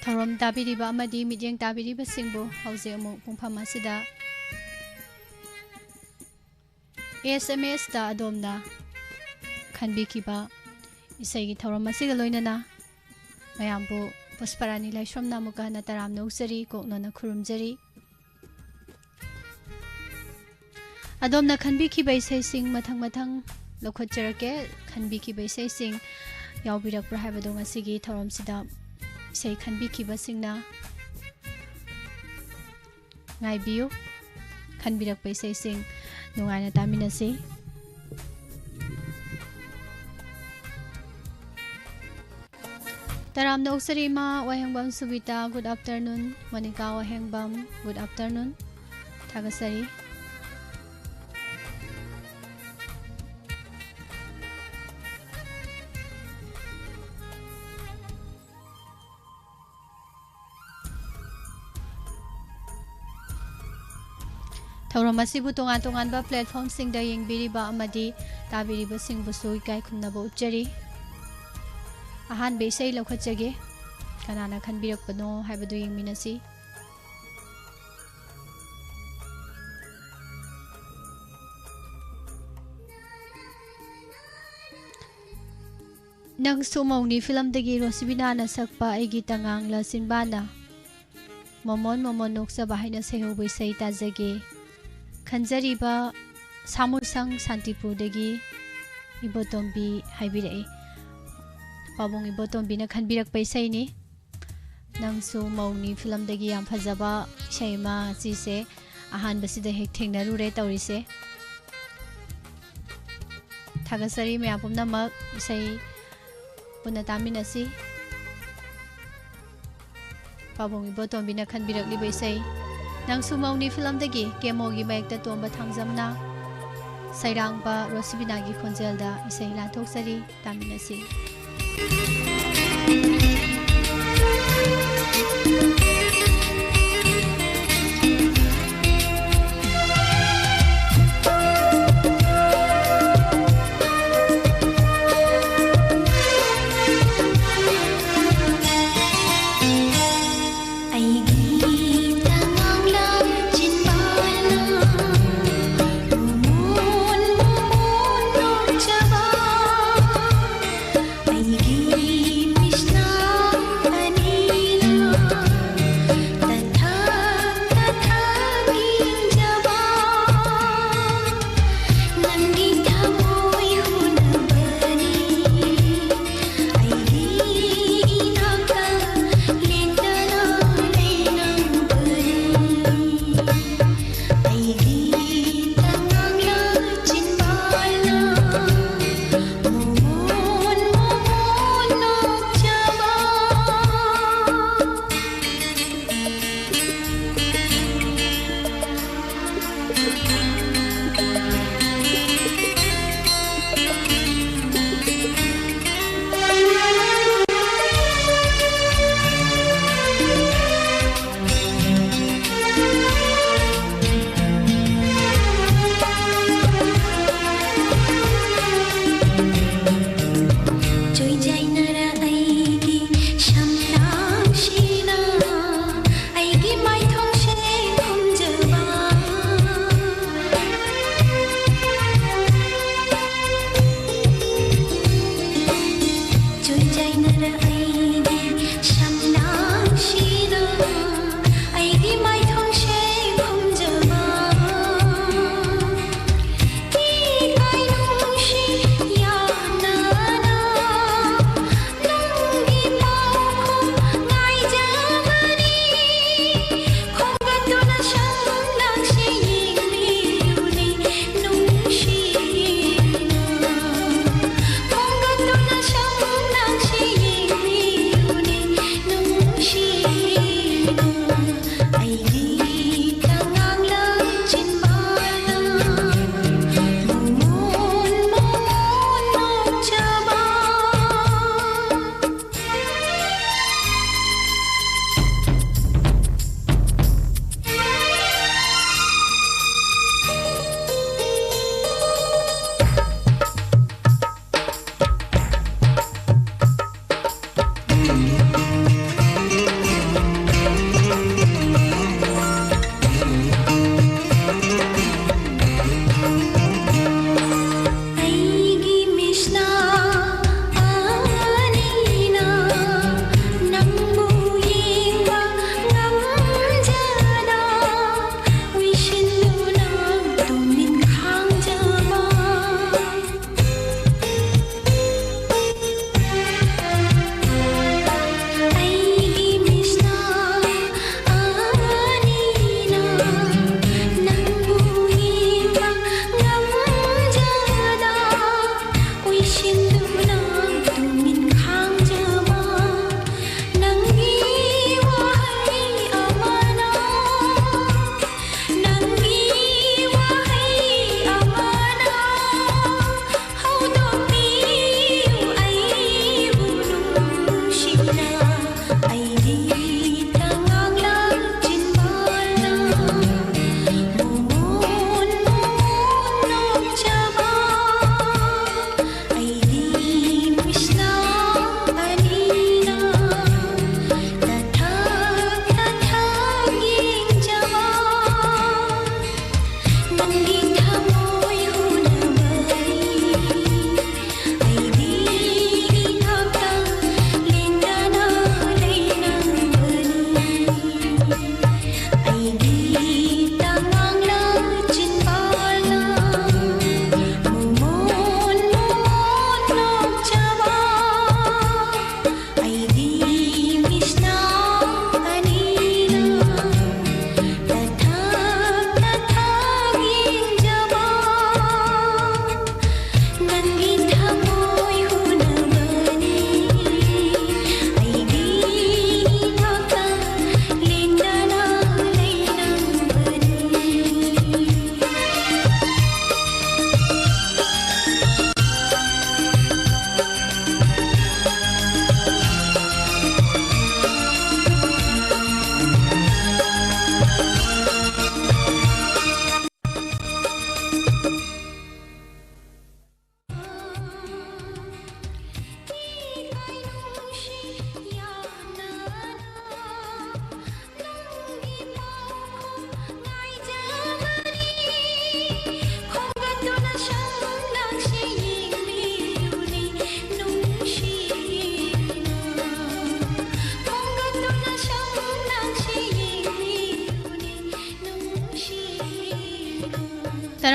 ꯊꯧꯔꯝ ꯇꯥꯕꯤꯔꯤꯕ ꯑꯃꯗꯤ ꯃꯤꯠꯌꯦꯡ ꯇꯥꯕꯤꯔꯤꯕꯁꯤꯡꯕꯨ ꯍꯧꯖꯤꯛ ꯑꯃꯨꯛ ꯄꯨꯡꯐꯝ ꯑꯁꯤꯗ SMS ꯗ ꯑꯗꯣꯝꯅ ꯈꯟꯕꯤꯈꯤꯕ ꯏꯁꯩꯒꯤ ꯊꯧꯔꯝ ꯑꯁꯤꯒ ꯂꯣꯏꯅꯅ ꯃꯌꯥꯝꯕꯨ ꯄꯨꯁꯄꯔꯥꯅꯤ ꯂꯥꯏꯁ꯭ꯔꯝꯅ ꯑꯃꯨꯛꯀ ꯍꯟꯅ ꯇꯔꯥꯝꯅ ꯎꯛꯆꯔꯤ ꯀꯣꯛꯅꯅ ꯈꯨꯔꯨꯝꯖꯔꯤ ꯑꯗꯣꯝꯅ ꯈꯟꯕꯤꯈꯤꯕ ꯏꯁꯩꯁꯤꯡ ꯃꯊꯪ ꯂꯧꯈꯠꯆꯔꯛꯀꯦ ꯈꯟꯕꯤꯈꯤꯕ ꯏꯁꯩꯁꯤꯡ ꯌꯥꯎꯕꯤꯔꯛꯄ꯭ꯔꯥ ꯍꯥꯏꯕꯗꯣ ꯉꯁꯤꯒꯤ ꯊꯧꯔꯝꯁꯤꯗ इसे खनबीखिबसिंगना ngaibiyu खनबिरक पैसेसिंग नुंगाइना तामिनसि तराम नौसरीमा Wahengbam Subita good afternoon Manika Wahengbam good afternoon थागसरी थौरम असिबु तोंगान तोंगानबा प्लेटफॉर्म सिंगदा येंगबिरिबा अमदि ताबिरिबा सिंगबुसु इकाय खुमनाबा उच्चरी अहान बेसै लौखचगे कनाना खनबिरकपनो हाइबदु येंगमिनसि नंग सुमौनी फिल्म दगी रोसिबिनाना सकपा एगी तंगांग लसिनबाना मोमोन मोमोन नोक्सबा हाइना सेहोबै सै ताजगे खंजरीबा सामुसंग शांतिपुरदगी इबोतोंबी हाइबिरे पाबोंग इबोतोंबीना खनबिरकपा इसैनी नंगसु मौनी फिल्मदगी याम फजबा इशैमा जिसे अहानबसिदा हेक थेंगनारुरे तौरिसे थागसरी मयापुमनामक इसै पुना तामिनसि पाबोंग इबोतोंबीना खनबिरकलिबा इसै नंगसु मौनी फिल्मदगी केमोगी मयकता तोंबा थांगजमना सैरांगबा रोसिबिनागी खोंजेलदा इसै लाथोक्सरी तामिनसि Krishna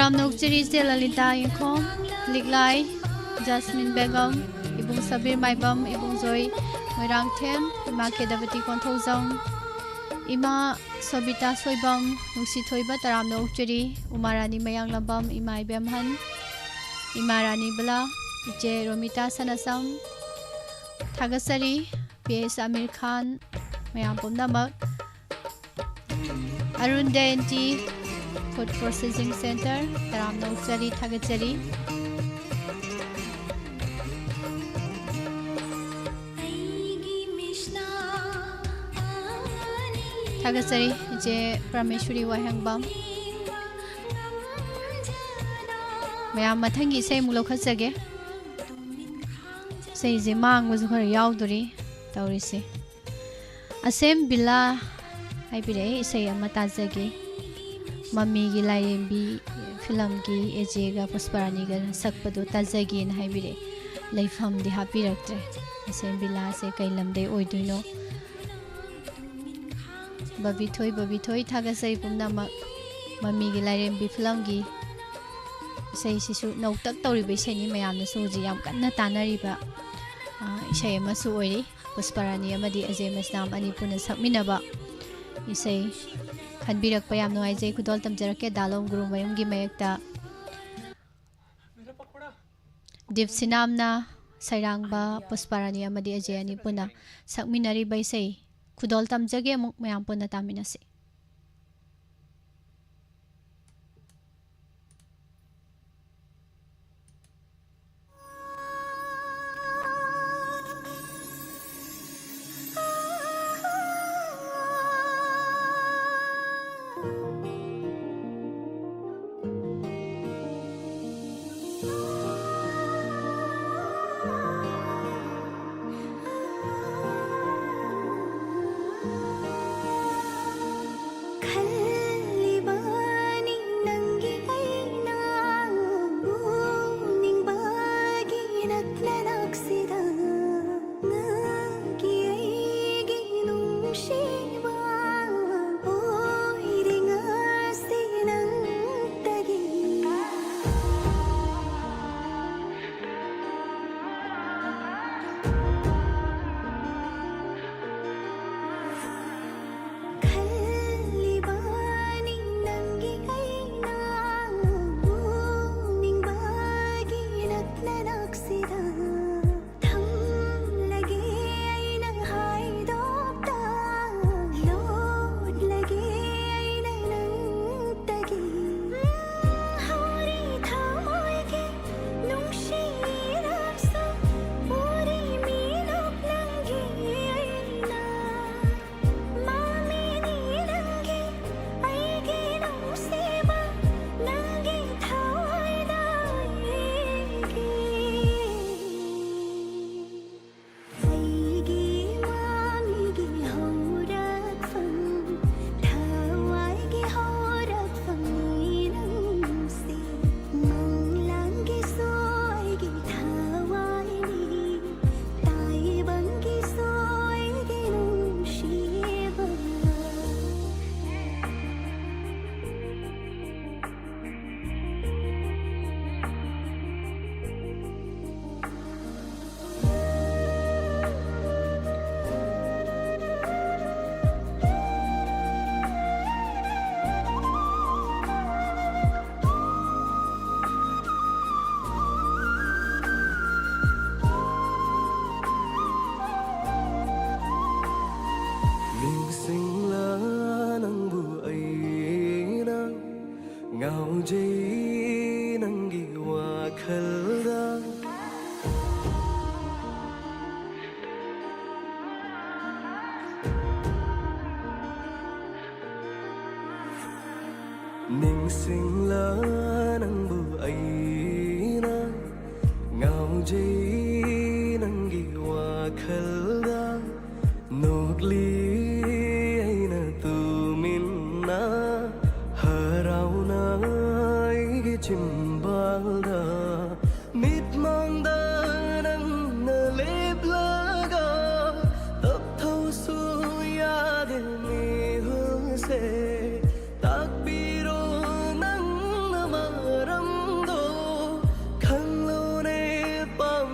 Taram Nokchiri Lolita Yingkhom Liklai Jasmine Begum Ibung Sabir Maibam Ibung Joy Moirang Them Ima Kedavati Konthozong Ima Sobita Soibam Nusi Thoiba Taram Nokchiri Umarani Mayang Lambam Ima Ibemhan Ima Rani Bala Ije Romita Sanasam Thagasari PS Amir Khan Mayam Pumnamak Arun Dayanti Food Processing Center Taram Nokchari Thagachari Thagachari Je Prameshwari Wahangbam Mayam Mathangi Sei Mulokhachage Sei Je Mang was her yauduri Taurisi Asem Bila Haibire Sei Amatazage Mami gi lairembi film gi ejega pusparani ga sakpado tajagi na haibire leifam di hapiraktre asem bila se kailam de oiduino babi thoi thaga sei pumna ma mami gi lairembi film gi sei sisu nautak tori be sei ni mayam na suji yam kanna tanari ba sei ma su oi pusparani amadi SMS nam ani puna sakminaba isei Khanbirak payam no aijay kudol tamjarake dalom guru mayum gi mayekta Deep Sinamna Sairangba Pusparani amadi ajayani puna sakminari baisai kudol tamjage amuk mayam puna taminasi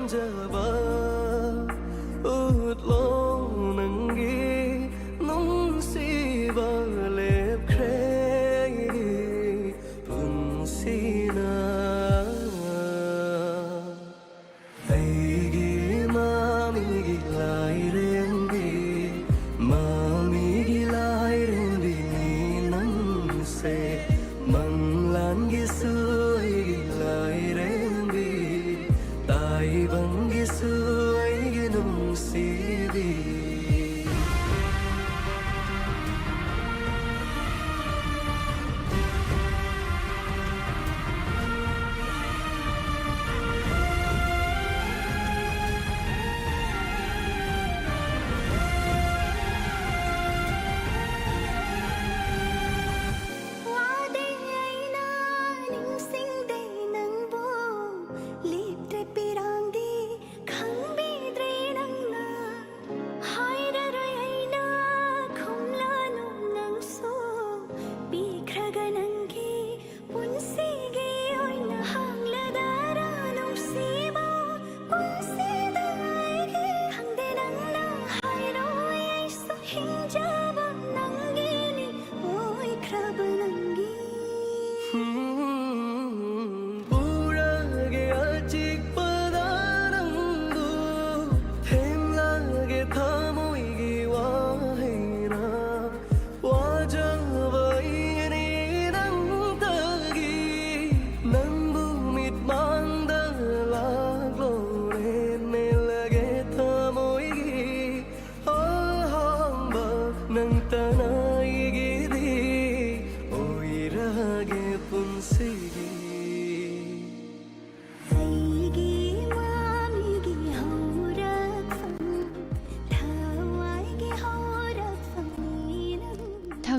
khonjaba utlo nangi nungsiba lepkhre punsina aigi mami gi lairembi mami gi lairembi ni nangse manglan gi sui gi lairembi tai bang gi sui gi nungsibi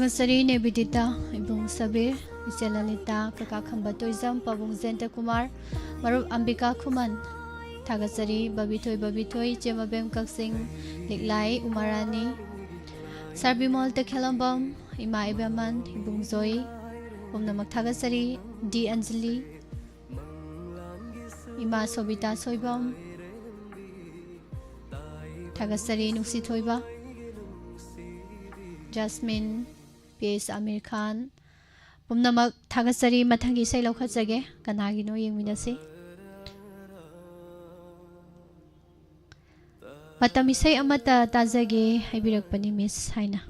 Thagasari Nebidita Ibung Sabir Iselalita Kaka Khambatoizam Pabung Zenta Kumar Marup Ambika Kuman Thagasari Babitoi Jemabem Kaksing Liklai Umarani Sarbimol Tekhelambam Ima Ibaman Ibung Zoi Namak Thagasari D Anjali Ima Sobita Soibam Thagasari Nuksi Thoiba Jasmine PS Amir Khan Pumnamak Thagasari Mathangi Sai Laukhatsage Kanagino Yengminasi Matamisai Amata Tazage Haibirakpani Miss Haina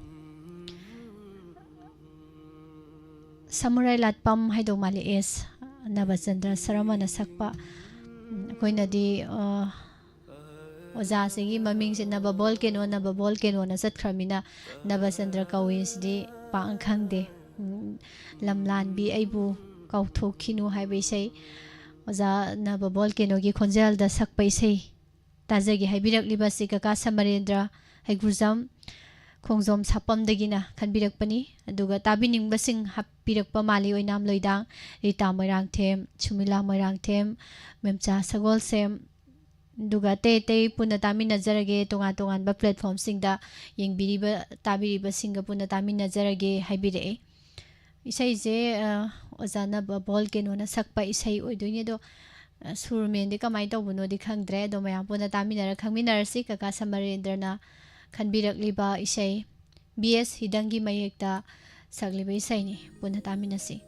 Samurai Latpam Haidomali S Nabachandra Saramana Sakpa Koinadi Oza sigi maming si nababol keno na sat kramina Nabachandra Kawis di paangkhang de lamlan bi aibu kauthok khinu haibai sei Oza nababol keno gi khonjal da sakpai sei tajagi haibirak libasi kaka Samarendra haigurjam khongjom sapam dagina khanbirak pani aduga tabining basing hapirak pa mali oinam loidang Rita Moirang Them Chumila Moirang Them Memcha Sagol Sem Duga te puna tami nazarage tongan ba platform singda yengbiriba tabiriba singa puna tami nazarage haibire isai je ozana ba bol keno na sakpa isai oidoine do surmen de kamai tawbuno di khangdre do maya puna tami nar khangminar si kaka Samarendra na khanbirak liba isai BS hidangi mayekta sagliba isai ni puna tami nasi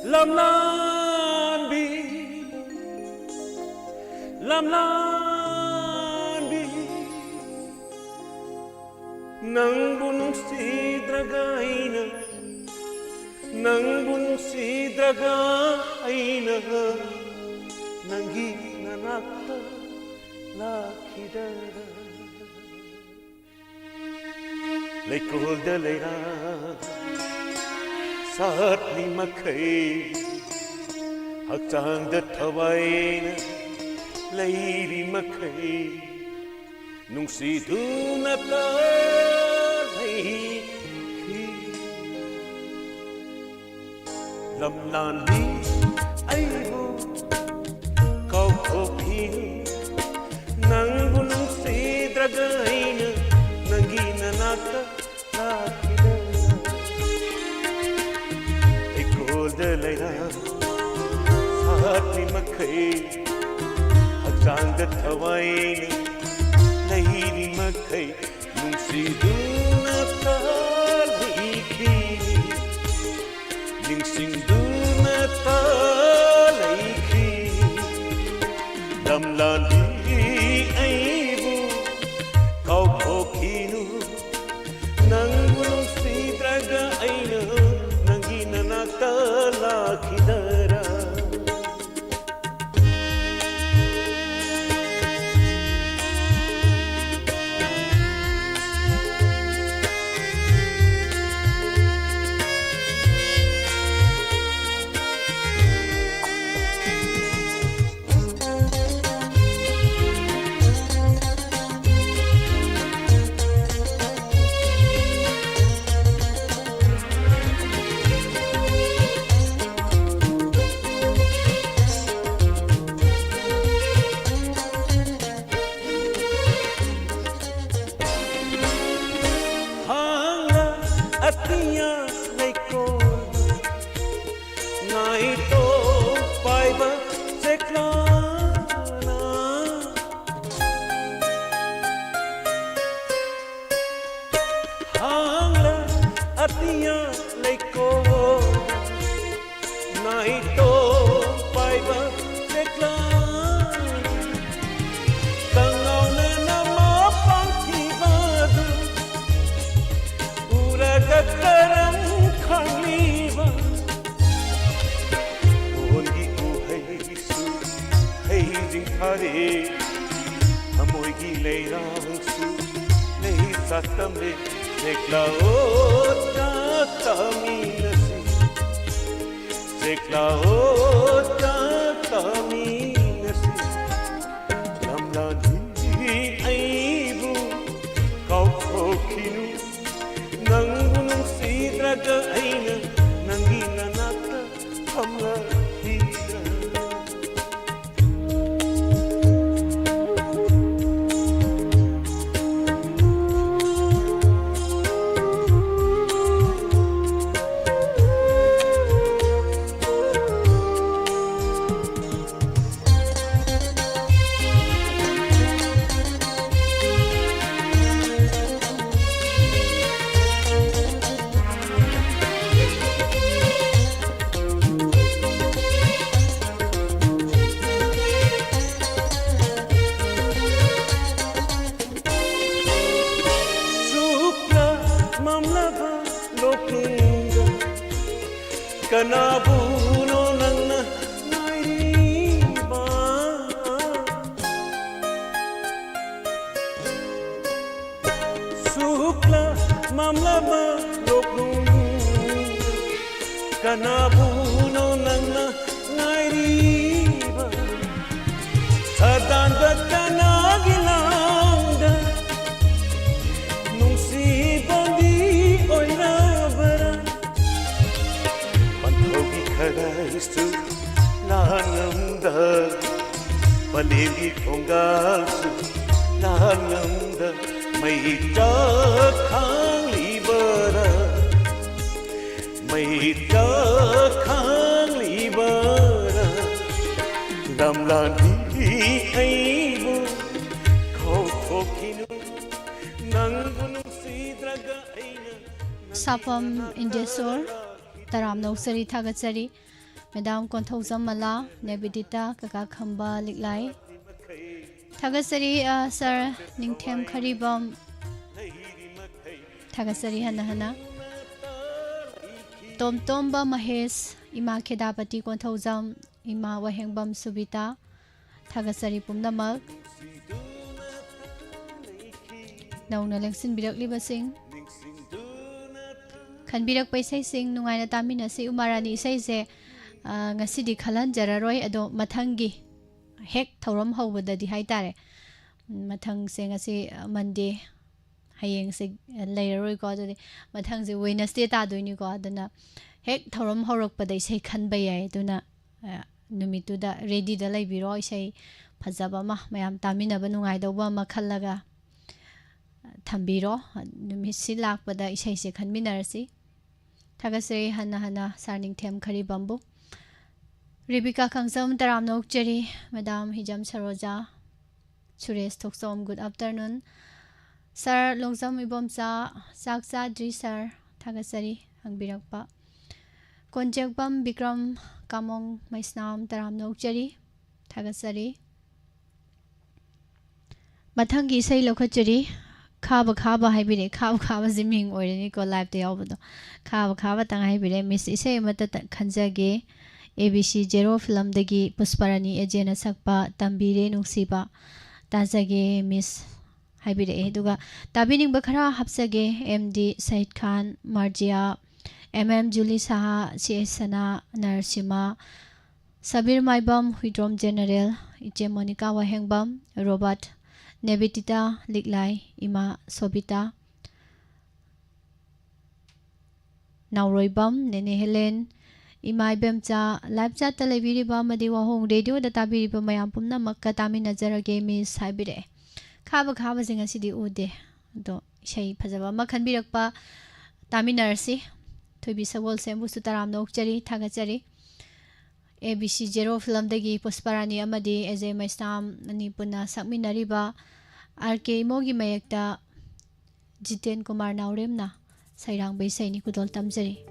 Lamlambi nang bunung si dragaina nangi nanakta lakidara lekol de leira sat ni makai hakchang de thawaina Lady Mackay nung si Duna Play Lamlan di ay mo Kau kopin Nang bunong si Dragayna Nanginanaka Lakidana Ikol de layla मखै हक्चांग थवाइना लैरी मखै नुंसिदुना तालैखिनि निंसिंदुना तालैखिनि दमलाली ऐबु काउथोखिनु नंगु नुंसिद्रगा ऐना नंगी ननाक्ता लाखिदरा Amoigi leirangsu nei satame seklao taminasi seklao taminasi lamlani aibu kauthokinu nangu nungsidraga aina nangi nanata hamla hidra Kanabuno nangna nairiba Sukla mamlaba loknung Kanabuno nangna nairiba Sadan batanagilangda Nungsi bandi oinabara Kharaistu lanamda Palevi kongalsu lanamda Maita khang libara Maita khang libara Damlani aibu kauthokinu Nangu sidraga aina Sapam Indesor Taram Nosari Tagatsari, Madame Kontozam Mala, Nebidita, Kaka Kamba Liklai, Tagasari, Sir Ningtem Karibam, Tagasari Hanahana, Tom Tomba Mahes, Ima Kedapati Kontozam, Ima Wahengbam Subita, Tagasari Pumdamak, Nauna Lexin Bidak Libasing. Kanbirak pa isay sing nungay na tamin na si umarani isay se nga si di khalan jararoy ado mathangi hek thauram hawbada di haitare mathang se nga si Monday hayeng se layroy ko ado mathang se Wednesday ta doini ko adana hek thauram hawrak pa da isay khanba yai duna numitu da ready da lay biro isay phajaba ma mayam tamin na ba nungay daw ba makhallaga thambiro numit si lakpada isay se khanminarasi Tagasari hana sarning tem khari bambu Rebecca Kangzam Taram Nokcheri, Madam Hijam Saroja, Suresh Toksom, good afternoon. Sir Longzam Ibomsa, Saksa Dri Sir, Tagasari, Hangbirakpa. Konjakbam Bikram Kamong Maisnam Taram Nokcheri, Tagasari. Matangi say Lokacheri, Kaba Kaba Hybrid, Kaba Kaba Ziming or Nico Live the Obodo, Kaba Kaba Tang Hybrid, Miss Isay Mata Kanzage. ABC Zero Film Dagi Pusparani Ejena Sakpa Tambire Nuksiba Tazage Miss Hybide Duga Tabining Bakara Hapsage MD Said Khan Marjia Julie Saha CS Sana Narsima Sabir Maibam Hidrom General Iche Monica Wahengbam Robert Nebitita Liglai Ima Sobita Nauroibam Nene Helen Imai Bemcha, live chat televiriba Madi WAHONG radio data biriba Mayampumna Makatami Nazara game is hybrid. Kaba Kaba Zinga City Ude, do Shei Pazava Makan Birakpa Taminarsi, to be Sawol Sembu Sutaram Nokchari, Tagachari, ABC Zero Film Degi, Posparani Amadi, Eze Maistam, Nipuna Sakminariba, RK Mogi Mayekta, Jiten Kumar Nauremna, Sairang Baysay Nikudol Tamzari.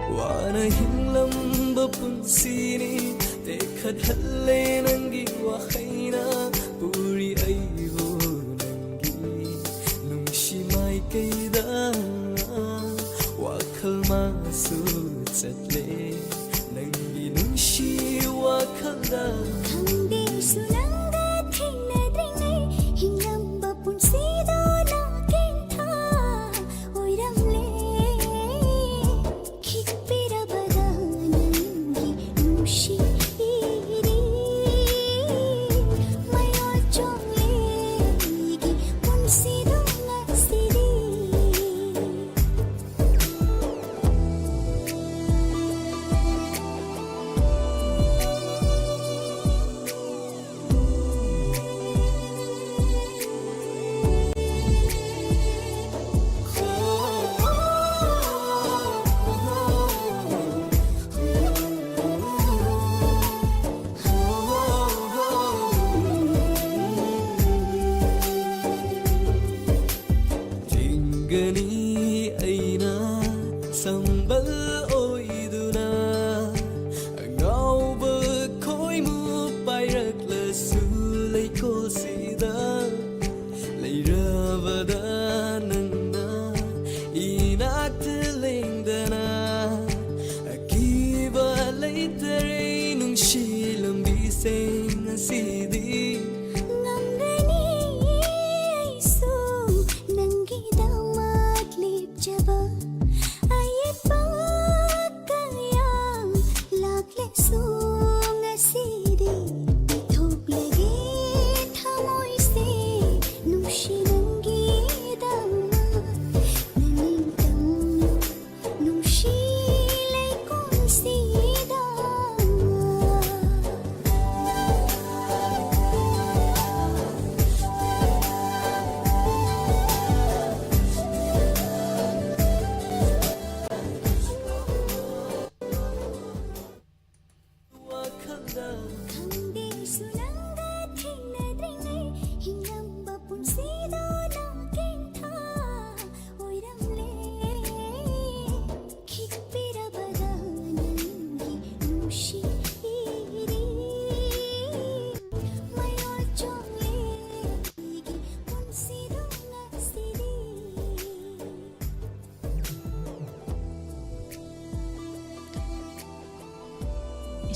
Wana hinglamba punsini Dekhat halle nangi wahaina Puri aibo nangi Nungshi mai kaida Wakal masu chatle Nangi nungshi wakal da Khangde sunanga thina dringai hinglamba punsida na kentha oiramle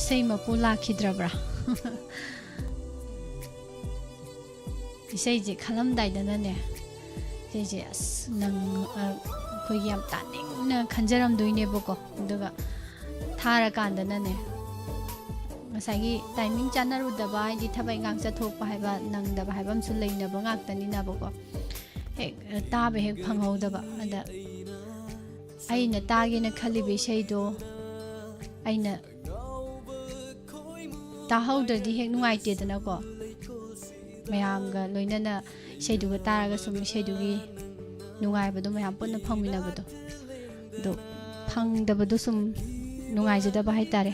isei mapu lakhidra isei je khalam dai dana ne je as nang khoi yam taning na khanjaram doine boko duga thara kandana ne masagi timing chanaru daba di thabai ngang cha thok pa haiba nang daba haibam su leina ba ngak tani na boko he ta be he phangau daba ada aina tage na khali be sei do aina ta hauder di he nungai te dana ko mayam ga loina na sei du ga tara ga sum sei du gi nungai ba do mayam pon na phangmina ba do phang daba do sum nungai jada ba hai tare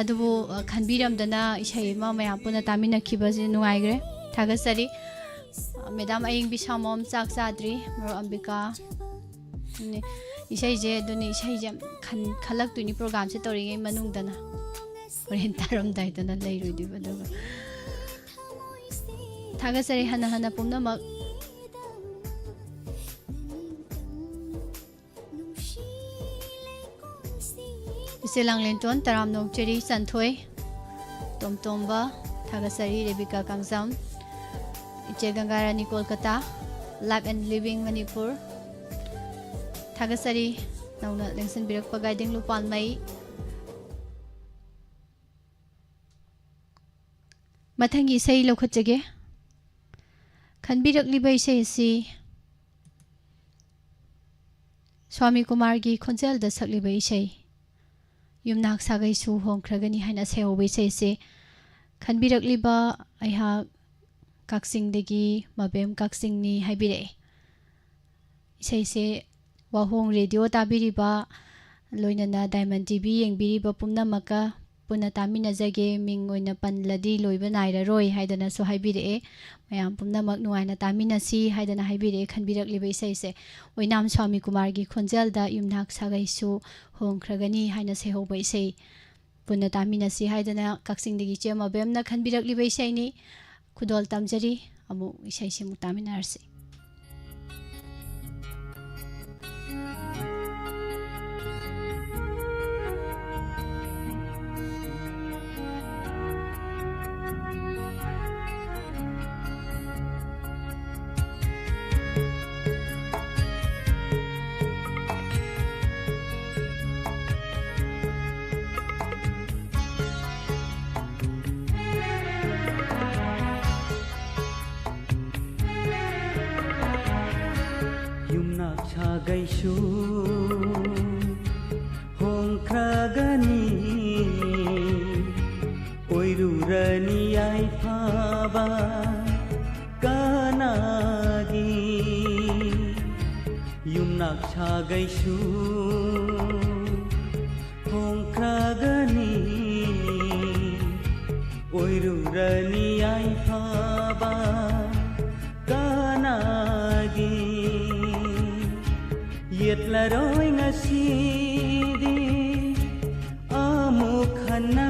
adubu khanbiram dana isei ma mayam pon na tamina khiba je nungai gre thaga sari madam aying bisamom chak chadri mro ambika ne isei je duni isei jam khalak tuni program se tori ngai manung dana oren taram dai dana lei roi du ba thaga sari hana hana pumna mak Silang lenton taram nok cheri santhoi tom tomba thaga sari rebika kangsam iche gangarani kolkata live and living manipur thaga sari nauna lengsan birak pagaiding lupan mai mathangi sei lokhachage khanbirak libai sei si Swami Kumar gi khonjal da saklibai sei yumnak sagai su hongkragani haina sehobe se khanbirak liba aiha kaksing degi mabem kaksing ni haibire se wahong radio tabiriba loinana diamond tv yengbiriba pumna maka puna tamina jage ming oina panladi loiba naira roi haidana so haibire mayam pumna mak nuaina tamina si haidana haibire khanbirak liba se oinam Swami Kumar gi khonjal da yumnak sagai su hongkragani haina sehobe se puna tamina si haidana kaksing degi chema bemna khanbirak liba se ni khudol tamjari amu isai se mutamina arse Gaisu hongkragani oirurani ai phaba kanagi yumnak cha gaisu hongkragani oirurani ai phaba kanagi Yetla roi ngasidi amukhana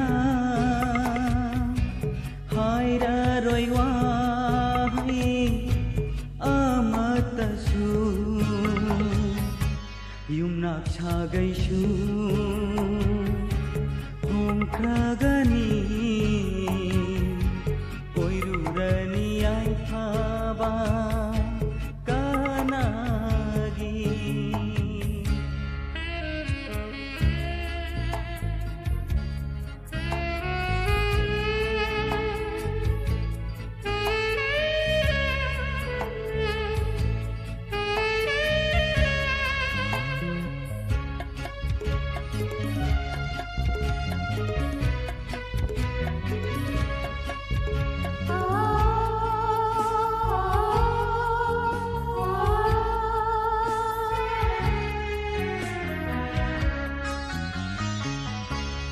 haira roi wahi amatasu yumnak chagaisu hongkragani oirurani ai phaba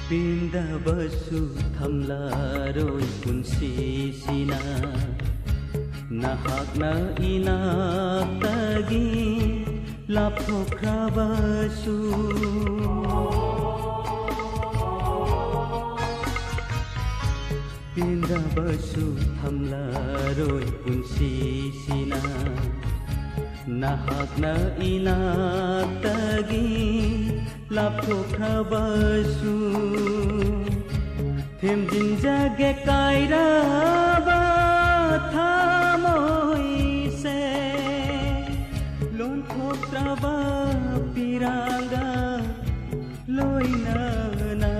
Pinda basu thamlaroi punsi sina nahak na inatagi laphokra basu Pinda basu thamlaroi punsi sina nahak na inatagi laphokra basu thêm dinh jage kairaba thamoi se lon thokraba piranga loina na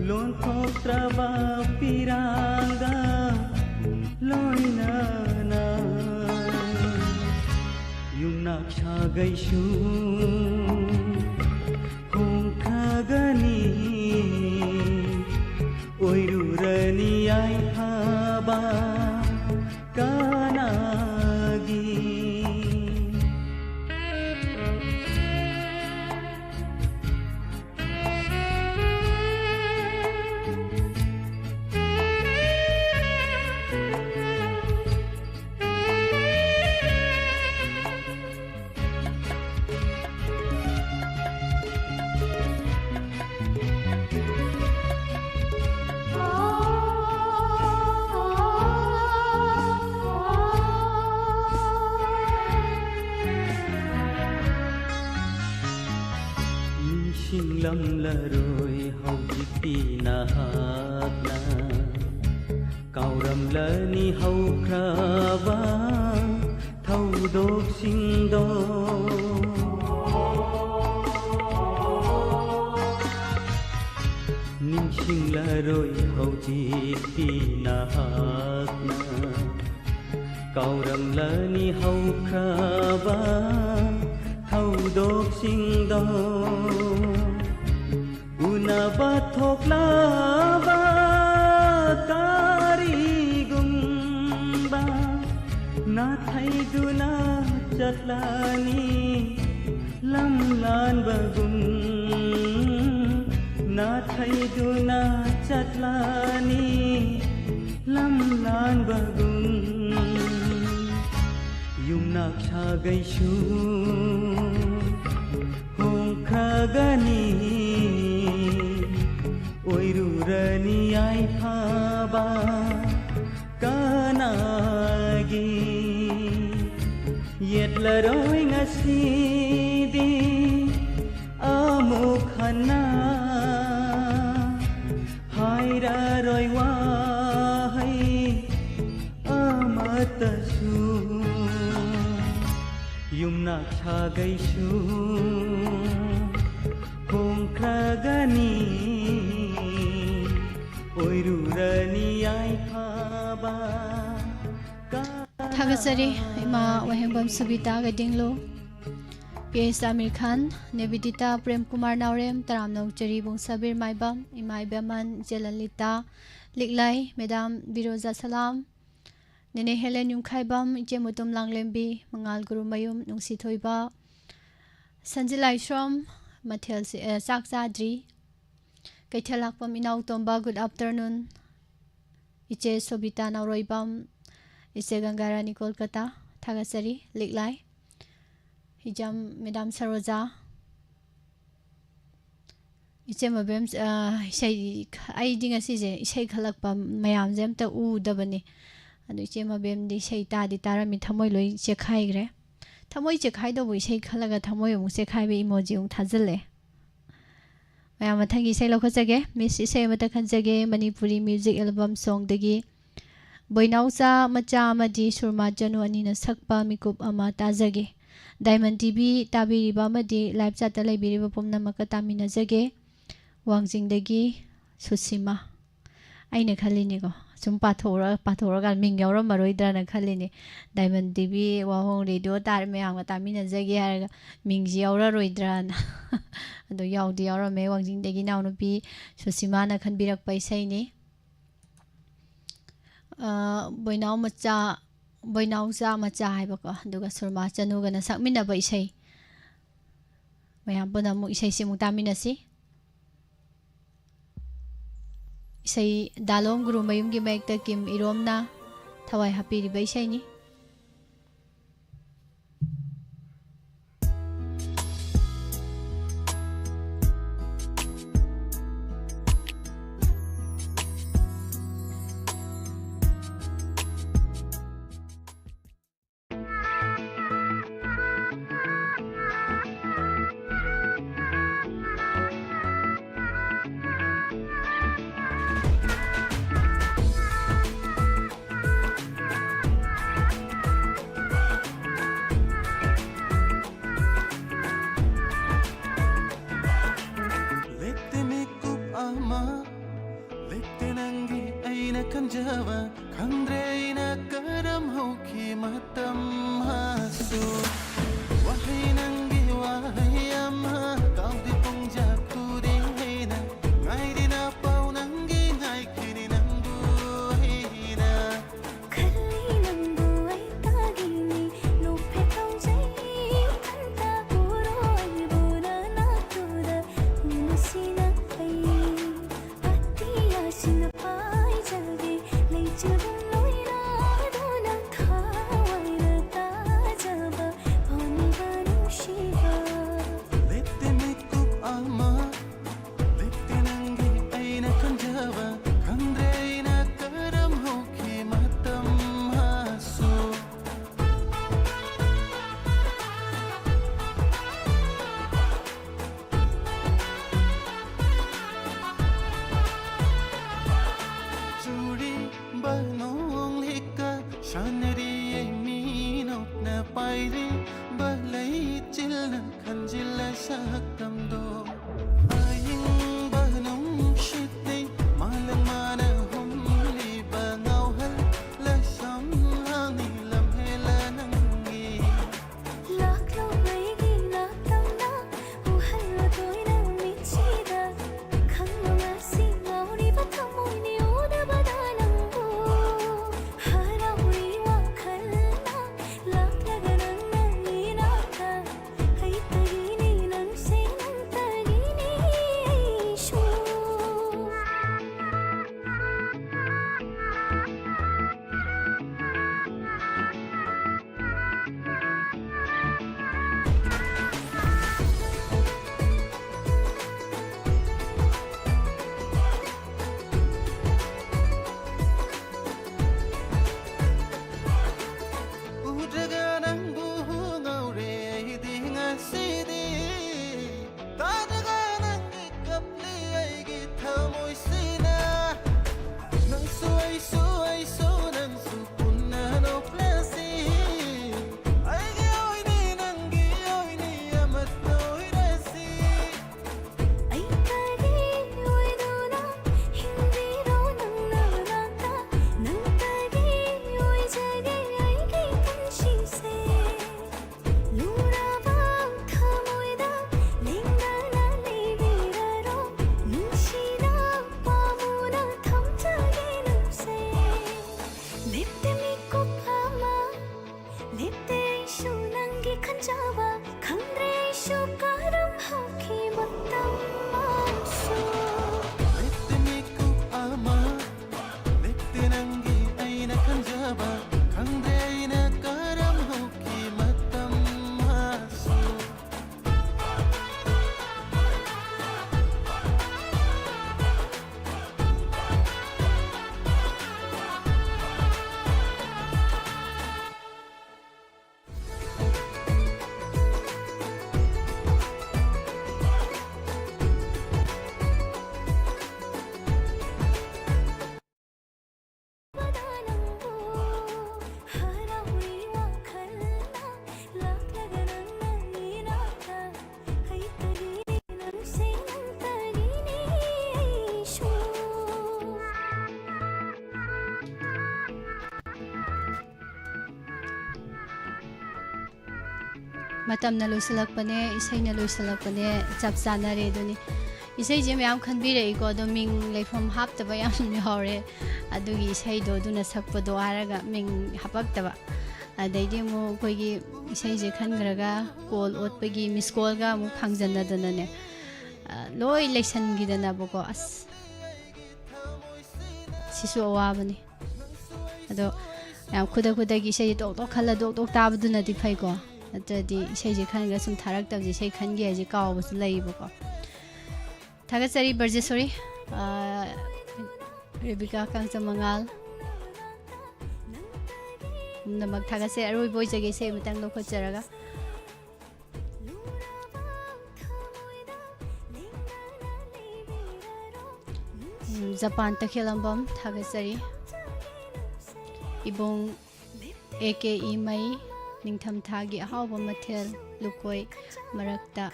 lon thokraba piranga loina na yumnak shagai hong khagani oirurani ai haba kanagi lam laroi haujikti nahakna kauram lani haukraba thaudok singdo ningsing laroi haujikti nahakna kauram lani haukraba thaudok singdo Unaba thoklaba karigumba na thaiduna chatlani lamlan bagum na thaiduna chatlani lamlan bagum yumnak shagaishu hong khagani oirurani ai phaba kanagi yetlaroi ngasidi amukhana haira roi wahai amatasu yumnak chagaishu hong khagani Thagasari ima wahembam subita gadinglo PS Amir Khan Nevidita Prem Kumar Naurem Taram Nauchari Bung Sabir Maibam Imai Beman Jelalita Liklai Madam Biroza Salam Nene Helen Yumkhaibam Ije Mutum Langlembi Mangal Guru Mayum Nungsi Thoiba Sanjilai Shrom Mathel Sak Zadri KHALLAKPA Minau Tomba good afternoon Iche Sobita Nauroibam Iche Gangarani Kolkata Thagasari Liklai Hijam Madam Saroja Iche Mabem Ishei Ai Dinga Sije Ishei KHALLAKPA Mayam Jem Ta U Dabani Adu Iche Mabem Di Ishei Ta Di Tarami Thamoi Loi Chekhai Gre Thamoi Chekhai Do Ishei Khalaga Thamoi Mu Chekhai Be Emoji Ung Thazale Mayam Thangi Sei Lokajage Miss Isei Mata Khanjage Manipuri Music Album Song Dagi Boinausa Macha Madi Surma Janu Anina Sakpa Mikup Ama Tajage Diamond TV Tabi Riba Madi Live Chat Labiri Pumna Makatamina Jage Wangjing Dagi Susima Aina Khalinigo Sum Pathora Gal Mingaura Maroidra Khalini Diamond TV Wahong Radio Tar Mayam Tamina Jage Mingji Aura Roidran Ado Yaudi Aura May Wangjing Dagi Now no be Susimana can be up by Saini Boinau Macha Boinauza Macha Ibaka Duga Surma Janugana Sakmina by Sei Mayambona Isai Simutaminasi Say Dalong Guru Mayum Gimek the Kim Iromna Tawai Happy by Saini ꯈꯪꯗ꯭ꯔꯦ ꯑꯩꯅ ꯀꯔꯝ ꯍꯧꯈꯤ ꯃꯇꯝ ꯍꯥꯁꯨ ꯋꯥꯍꯩ ꯅꯪꯒꯤ ꯋꯥꯍꯩ ꯑꯃ ꯀꯥꯎꯗꯦ ꯄꯨꯡꯖꯥ ꯈꯨꯗꯤꯡꯅ ꯉꯥꯏꯔꯤꯅ ꯄꯥꯎ ꯅꯪꯒꯤ ꯉꯥꯏꯈꯤꯅꯤ ꯅꯪꯕꯨ ꯑꯩꯅ ꯈꯜꯂꯤ ꯅꯪꯕꯨ ꯑꯩ ꯇꯥꯒꯤꯅꯤ ꯅꯣꯛꯐꯦꯠ ꯇꯧꯖꯩ ꯈꯟꯇ ꯎꯔꯣ ꯑꯩꯕꯨ ꯅꯅꯥꯛꯇꯨꯗ ꯎꯅꯁꯤꯅ ꯑꯩ ꯑꯇꯤꯌꯥꯁꯤꯡꯅ ꯄꯥꯏꯖꯒꯦ ꯂꯩꯆꯤꯜꯒꯨꯝ ꯂꯣꯏꯅꯗꯨꯅ ꯊꯋꯥꯏꯅ ꯇꯥꯖꯕ ꯄꯥꯝꯃꯤꯕ ꯅꯨꯡꯁꯤꯕ ꯂꯦꯞꯇꯦ ꯃꯤꯀꯨꯞ ꯑꯃ ꯂꯦꯞꯇꯦ ꯅꯪꯒꯤ ꯑꯩꯅ ꯈꯟꯖꯕ ꯈꯪꯗ꯭ꯔꯦ ꯑꯩꯅ ꯀꯔꯝ ꯍꯧꯈꯤ ꯃꯇꯝ ꯍꯥꯁꯨ ꯆꯨꯔꯤꯕ ꯅꯣꯡꯂꯤꯛꯀ ꯁꯥꯟꯅꯔꯤꯌꯦ ꯃꯤꯅꯣꯛꯅ ꯄꯥꯏꯔꯤꯕ ꯂꯩꯆꯤꯜꯅ ꯈꯟꯖꯤꯜꯂ ꯁꯛꯇꯝꯗꯣ ꯑꯏꯪꯕ ꯅꯨꯡꯁꯤꯠꯅꯤ ꯃꯥꯂꯪ ꯃꯥꯅ ꯍꯨꯝꯂꯤꯕ ꯉꯥꯎꯍꯜꯂ ꯁꯝꯂꯥꯡꯅꯤ ꯂꯝꯍꯦꯜꯂ ꯅꯪꯒꯤ ꯂꯥꯛꯂꯣ ꯑꯩꯒꯤ ꯅꯥꯛꯇꯝꯅ ꯎꯍꯜꯂꯣ ꯇꯣꯏꯅ ꯃꯤꯠꯁꯤꯗ ꯈꯪꯂꯣ ꯉꯁꯤ ꯉꯥꯎꯔꯤꯕ ꯊꯃꯣꯏꯅꯤ ꯎꯗꯕꯗ ꯅꯪꯕꯨ ꯍꯔꯥꯎꯔꯤ ꯋꯥꯈꯜꯅ ꯂꯥꯛꯂꯒ ꯅꯪꯅ 이나타 ꯑꯩꯇꯒꯤꯅꯤ ꯅꯪꯁꯦ ꯅꯪꯇꯒꯤ니 ꯑꯩꯁꯨ 우드가 낭부 ngauре aidi ngasidi tadaga nangi kapli aigi thamoisina nangsu aisu nangsu punna no plasi aigi oini nangi oini amattoirasi ꯑꯩꯇꯒꯤ ꯑꯣꯏꯗꯨꯅ ꯍꯤꯡꯕꯤꯔꯣ ꯅꯪꯅ ꯃꯅꯥꯛꯇ ꯅꯪꯇꯒꯤ ꯑꯣꯏꯖꯒꯦ ꯑꯩꯒꯤ ꯄꯨꯟꯁꯤꯁꯦ ꯂꯨꯔꯕ ꯊꯃꯣꯏꯗ ꯂꯦꯡꯗꯅ ꯂꯩꯕꯤꯔꯔꯣ ꯅꯨꯡꯁꯤꯅ ꯄꯥꯝꯃꯨꯅ ꯊꯝꯖꯒꯦ ꯅꯪꯁꯦ ꯂꯦꯞꯇꯦ ꯃꯤꯀꯨꯞ ꯑꯃ ꯂꯦꯞꯇꯦ ꯑꯩꯁꯨ ꯅꯪꯒꯤ ꯈꯟꯖꯕ ꯈꯪꯗ꯭ꯔꯦ ꯑꯩꯁꯨ ꯀꯔꯝ ꯍꯧꯈꯤ ꯃꯇꯝ ꯑꯃꯁꯨ lepte mikup ama lepte nangi aina khanjaba khangde aina karam hauki matam hasu ಬದ ನಂಬು ಹರೌರಿ ವಾಖಲ್ನ ಲಾಕ್ಲಗ ನನ್ನ ನೀನಾಟ ಐತಗಿನಿ ನನ್ಸೆ ನಂತಗಿನಿ ಐಶು ꯃꯇꯝꯅ ꯂꯣꯏꯁꯤꯜꯂꯛꯄꯅꯦ ꯏꯁꯩꯅ ꯂꯣꯏꯁꯤꯜꯂꯛꯄꯅꯦ ꯆꯞ ꯆꯥꯅꯔꯦ ꯑꯗꯨꯅꯤ ꯏꯁꯩꯁꯦ ꯃꯌꯥꯝ ꯈꯟꯕꯤꯔꯛꯏꯀꯣ ꯑꯗꯣ ꯃꯤꯡ ꯂꯩꯐꯝ ꯍꯥꯞꯇꯕ ꯌꯥꯝ ꯌꯥꯎꯔꯦ ꯑꯗꯨꯒꯤ ꯏꯁꯩꯗꯣ ꯑꯗꯨꯅ ꯁꯛꯄꯗꯣ ꯍꯥꯏꯔꯒ ꯃꯤꯡ ꯍꯥꯞꯄꯛꯇꯕ ꯑꯗꯩꯗꯤ ꯑꯃꯨꯛ ꯑꯩꯈꯣꯏꯒꯤ ꯏꯁꯩꯁꯦ ꯈꯟꯈ꯭ꯔꯒ ꯀꯣꯜ ꯑꯣꯠꯄꯒꯤ ꯃꯤꯁ ꯀꯣꯜꯒ ꯑꯃꯨꯛ ꯐꯪꯖꯟꯅꯗꯅꯅꯦ ꯂꯣꯏ ꯂꯩꯁꯟꯈꯤꯗꯅꯕꯀꯣ ꯑꯁ ꯁꯤꯁꯨ ꯑꯋꯥꯕꯅꯤ ꯑꯗꯣ ꯌꯥꯝ ꯈꯨꯗꯛꯀꯤ ꯏꯁꯩꯁꯦ ꯇꯣꯛ ꯇꯣꯛ ꯈꯜꯂ ꯇꯣꯛ ꯇꯣꯛ ꯇꯥꯕꯗꯨꯅꯗꯤ ꯐꯩꯀꯣ ꯅꯠꯇ꯭ꯔꯗꯤ ꯏꯁꯩꯁꯦ ꯈꯟꯈ꯭ꯔ ꯁꯨꯝ ꯊꯥꯔꯛꯇꯕꯁꯦ ꯏꯁꯩ ꯈꯟꯒꯦ ꯍꯥꯏꯁꯦ ꯀꯥꯎꯕꯁꯨ ꯂꯩꯌꯦꯕꯀꯣ ꯊꯥꯒꯠꯆꯔꯤ ꯕꯔꯖꯦꯁꯣꯔꯤ ꯔꯦꯕꯤꯀꯥ ꯀꯥꯡꯖꯃꯉꯥꯜ ꯄꯨꯝꯅꯃꯛ ꯊꯥꯒꯠꯆꯩ ꯑꯔꯣꯏꯕ ꯑꯣꯏꯖꯒꯦ ꯏꯁꯩ ꯑꯃꯇꯪ ꯂꯧꯈꯠꯆꯔꯒ ꯖꯄꯥꯟ ꯇꯈꯦꯜꯂꯝꯕꯝ ꯊꯥꯒꯠꯆꯔꯤ ꯏꯕꯣꯡ AKE ꯃꯩ ꯅꯤꯡꯊꯝꯊꯥꯒꯤ ꯑꯍꯥꯎꯕ ꯃꯊꯦꯜ ꯂꯨꯀꯣꯏ ꯃꯔꯛꯇ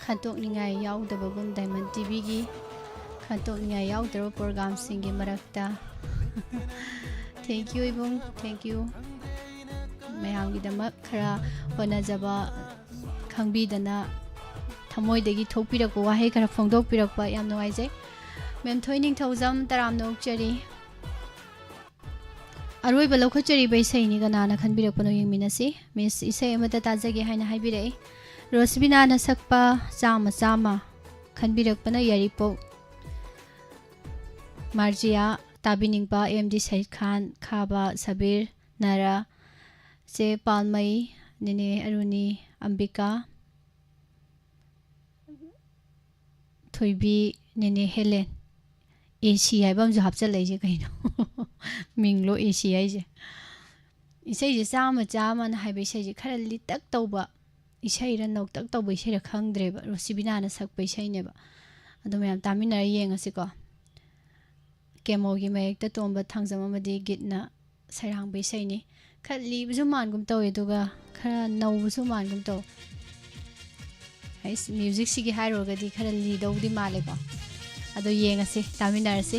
ꯈꯟꯇꯣꯛꯅꯤꯡꯉꯥꯏ ꯌꯥꯎꯗꯕꯒꯨꯝ ꯗꯥꯏꯃꯟ ꯇꯤꯚꯤꯒꯤ ꯈꯟꯇꯣꯛꯅꯤꯡꯉꯥꯏ ꯌꯥꯎꯗ꯭ꯔꯕ ꯄ꯭ꯔꯣꯒ꯭ꯔꯥꯝꯁꯤꯡꯒꯤ ꯃꯔꯛꯇ Thank you ibung, thank you. Mayam gi dama khara hona jaba khangbi dana thamoi degi thokpirak wa he khara phongdok pirak pa yam noi je. Mem thoining thousam taram nok chari. Aroi balo khachari bai sai ni gana na khanbirak pano yingminasi. Miss isai amata tajage haina haibirai. Rosbina na sakpa chama chama khanbirak pana yaripo. Marjia Tabiningpa MD Said Khan Khaba Sabir Nara Se Palmai Nene Aruni Ambika Thoibi Nene Helen ESHEI bam jo hapcha leje kaino minglo ESHEI je isai je chama chama na haibe sai je khara li tak tawba isai ra nok tak tawba isai ra khangdre ba Rosibina na sakpa isai ne ba adum yam taminara yengasi ko Kemogi mayek ta tomba thangjam amadi gitna sarang bai sai ni khatli bu man gum taw eduga khara naw bu man gum taw ais music sigi hairo ga di khara li daw di male ba ado yenga se taminar se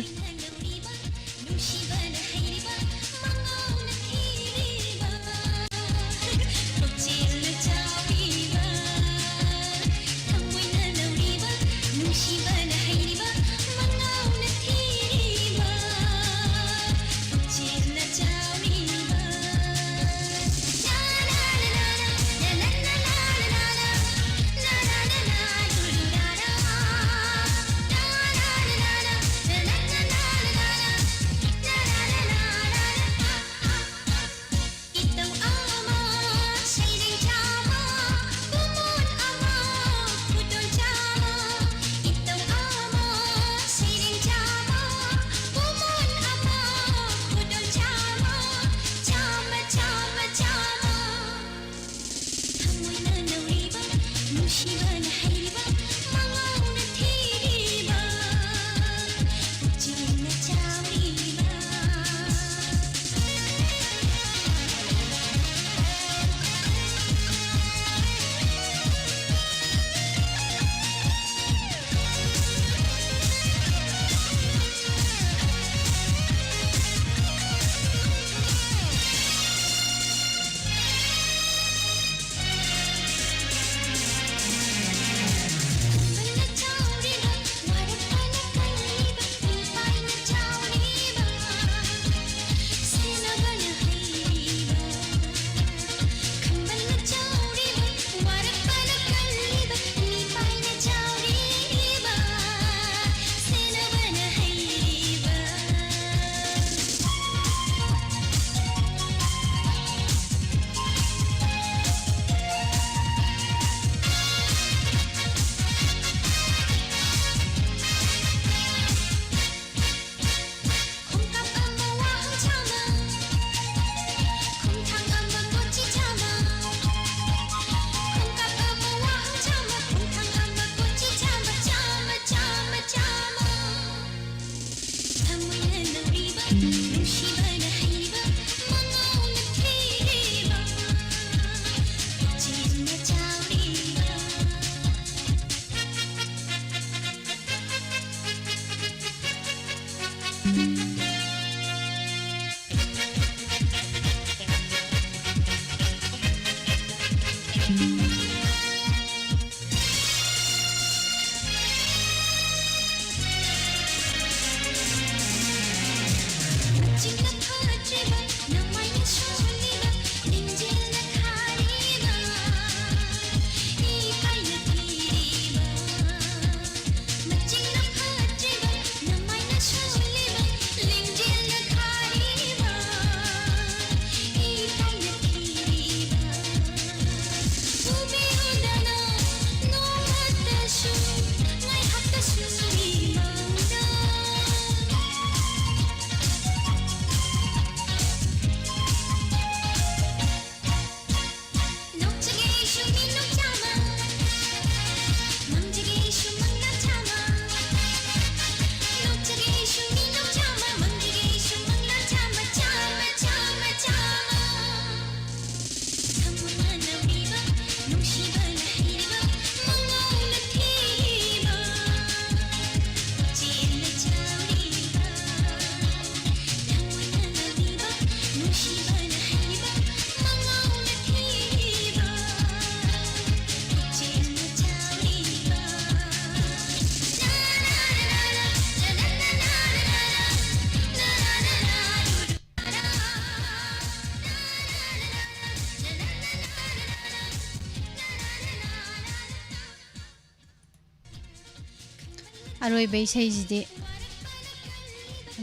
अरोइब इसेजिदि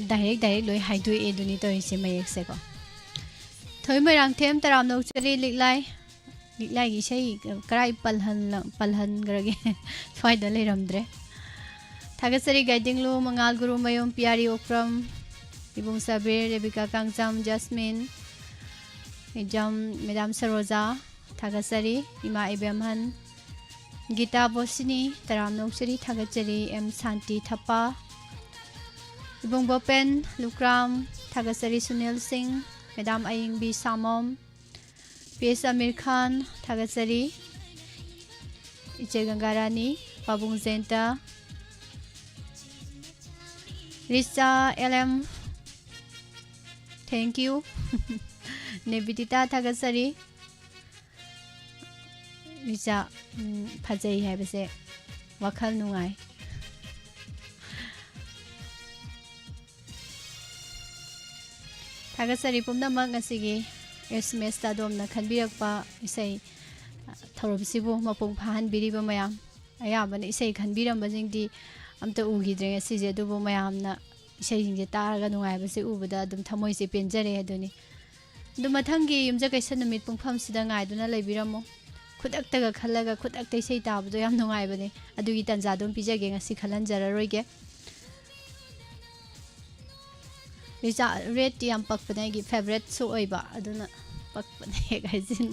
direct लोइ हाइदुइ एदुनि तोइसे मयेकसे को थोइ मैरांथेम तराम नौचरी लिगलाई इसे कराई पलहन ग्रगे स्वाइदा लेरमद्रे थागसरी guiding लू मंगाल Gurumayum Piyari Okram Ibung Sabir Rebika Kangjam Jasmine Ijam madam Saroja थागसरी इमा इबेमहन गीता बोसिनी तराम नौचरी थागचरी एम शांति थप्पा इबुंग बोपेन लुक्राम थागसरी सुनील सिंह मेदाम अयिंगबी सामोम पीएस आमिर खान थागसरी इचे गंगारानी पाबुंग Jenta Richa LM thank you Nebidita थागसरी रिचा फजई है बसे वखल नुंगाई थागसरी पुमनमक ngasiगी SMS ta domna khanbirakpa isei thorobsibu mapung phahan biriba mayam ayabana isei khanbiram bajingdi amta ugidre asije dubu mayamna isei jingje taraga nungai base ubada dum thamoi se penjare aduni du mathangi yumja kaisa numit pungpham sida ngai duna leibiramo khudakta ga khallaga khudakta isei tabdo yam nungai bane adugi tanja dum pijage ngasi khalan jararoige Richa red याम पकपने की favourite सो ओइबा अदुना पकपने गाइजिन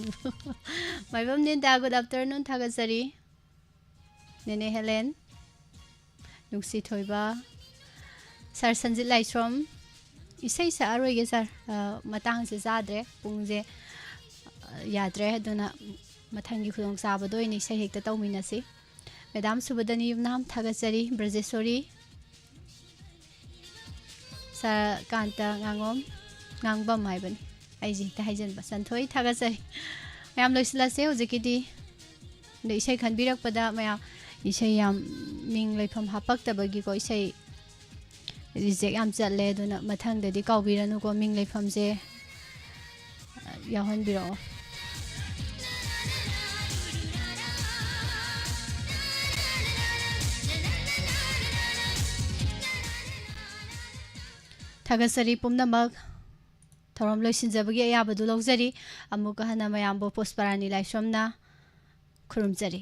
Maibam Ninda good afternoon थागसरी नेने हेलेन नुक्सी थोइबा सर संजित लाइश्रम इसै सा अरोइगे सर मतंग से जाद्रे पुंगजे याद्रे अदुना मथंगी खुदोंग साबदो इनि सै हेक्ता तौमिनसी मेदाम सुबदनी नाम थागसरी ब्रजेश्वरी सर कांता गांगोम गांगबम हाइबनी आइजी ता हाइजन बसंथोइ थागसरी मयाम लोइसलासे होजिकिदि इसे खनबिरकपदा मयाम इसे याम मिंग लेफम हापक्तबगी को इसे रिजेक्ट याम चले दुना मथंगददि काउबिरनु को मिंग लेफम जे याहनबिरो थागसरी पुमनमक थोरम लोइसिनजबगी अयाबदु लौजरी अमुक हना मयामबो पुष्परानी लाइश्रमना खुरुमजरी।